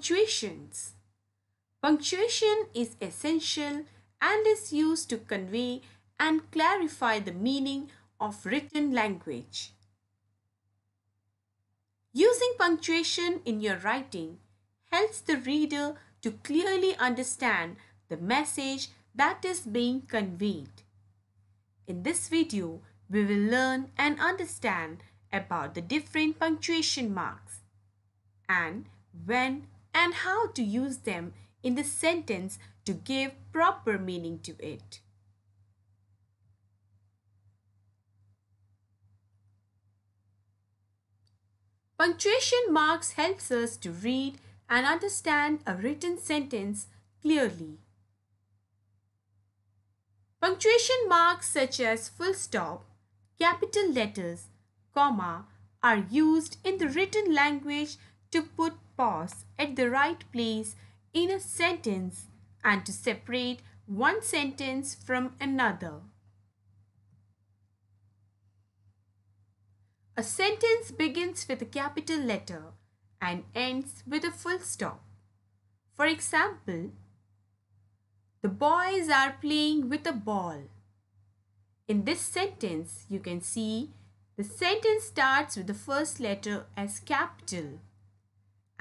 Punctuations. Punctuation is essential and is used to convey and clarify the meaning of written language. Using punctuation in your writing helps the reader to clearly understand the message that is being conveyed. In this video, we will learn and understand about the different punctuation marks and when and how to use them in the sentence to give proper meaning to it. Punctuation marks helps us to read and understand a written sentence clearly. Punctuation marks such as full stop, capital letters, comma are used in the written language to put pause at the right place in a sentence and to separate one sentence from another. A sentence begins with a capital letter and ends with a full stop. For example, the boys are playing with a ball. In this sentence, you can see the sentence starts with the first letter as capital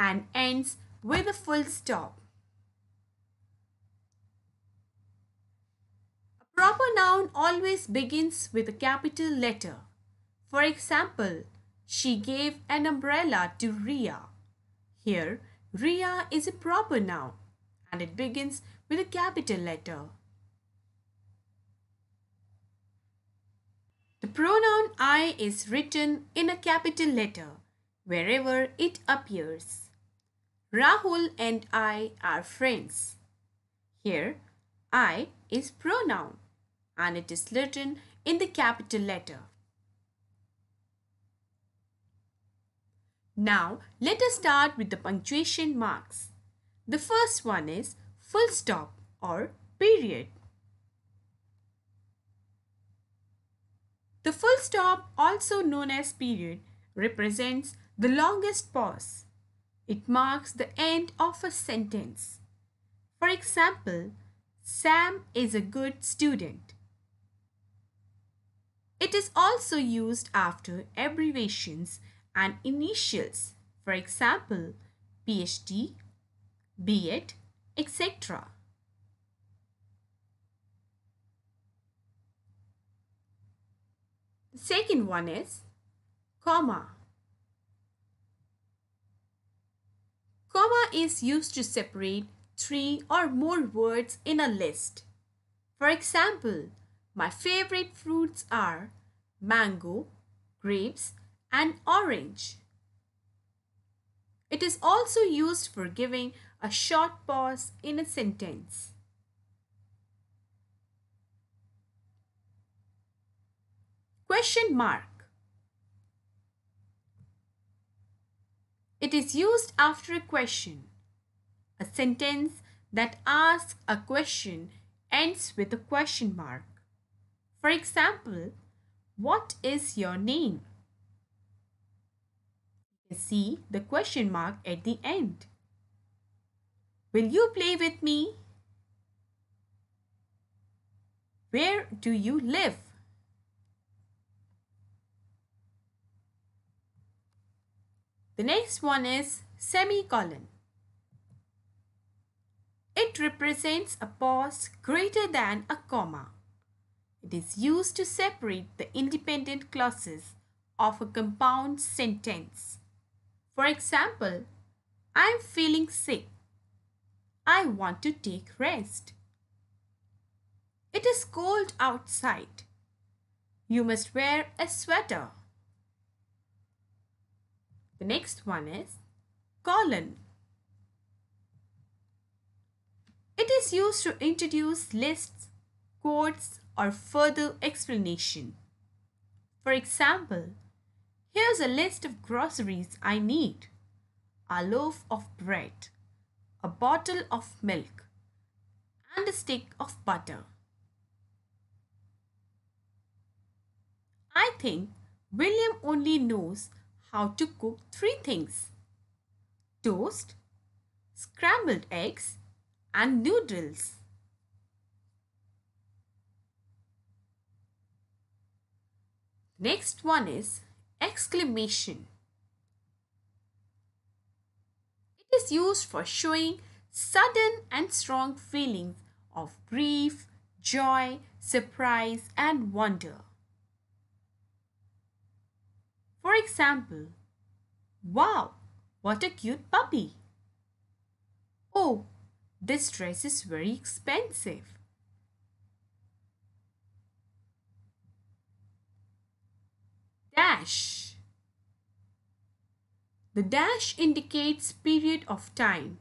and ends with a full stop. A proper noun always begins with a capital letter. For example, she gave an umbrella to Ria. Here, Ria is a proper noun and it begins with a capital letter. The pronoun I is written in a capital letter wherever it appears. Rahul and I are friends. Here, I is pronoun and it is written in the capital letter. Now, let us start with the punctuation marks. The first one is full stop or period. The full stop, also known as period, represents the longest pause. It marks the end of a sentence. For example, Sam is a good student. It is also used after abbreviations and initials. For example, PhD, B.Ed, etc. The second one is comma. Comma is used to separate three or more words in a list. For example, my favorite fruits are mango, grapes, and orange. It is also used for giving a short pause in a sentence. Question mark. It is used after a question. A sentence that asks a question ends with a question mark. For example, what is your name? You see the question mark at the end. Will you play with me? Where do you live? The next one is semicolon. It represents a pause greater than a comma. It is used to separate the independent clauses of a compound sentence. For example, I am feeling sick. I want to take rest. It is cold outside. You must wear a sweater. The next one is colon. It is used to introduce lists, quotes, or further explanation. For example, here's a list of groceries I need: a loaf of bread, a bottle of milk, and a stick of butter. I think William only knows how to cook three things: toast, scrambled eggs, and noodles. Next one is exclamation. It is used for showing sudden and strong feelings of grief, joy, surprise, and wonder. For example, wow, what a cute puppy! Oh, this dress is very expensive. Dash. The dash indicates period of time,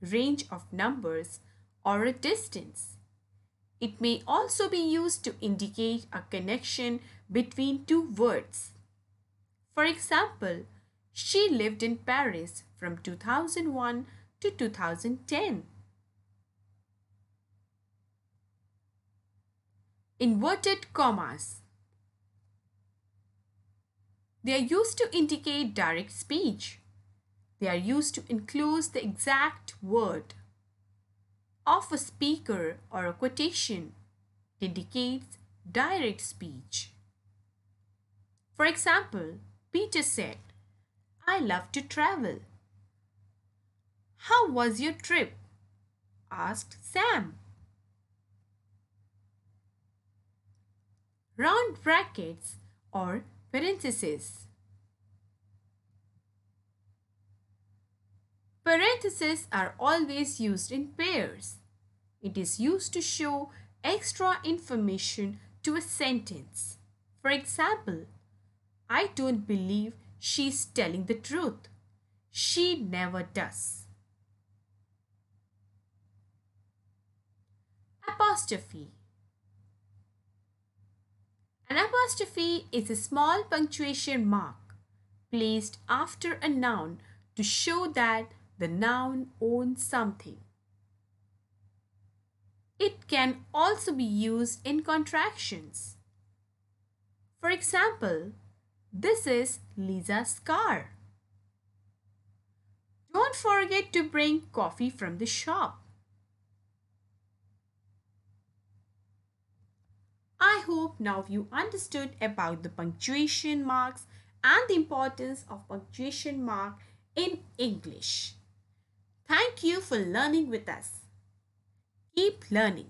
range of numbers, or a distance. It may also be used to indicate a connection between two words. For example, she lived in Paris from 2001 to 2010. Inverted commas. They are used to indicate direct speech. They are used to enclose the exact word of a speaker or a quotation. It indicates direct speech. For example, Peter said, I love to travel. How was your trip? Asked Sam. Round brackets or parentheses. Parentheses are always used in pairs. It is used to show extra information to a sentence. For example, I don't believe she's telling the truth. She never does. Apostrophe. An apostrophe is a small punctuation mark placed after a noun to show that the noun owns something. It can also be used in contractions. For example, this is Lisa's car. Don't forget to bring coffee from the shop. I hope now you understood about the punctuation marks and the importance of punctuation mark in English. Thank you for learning with us. Keep learning.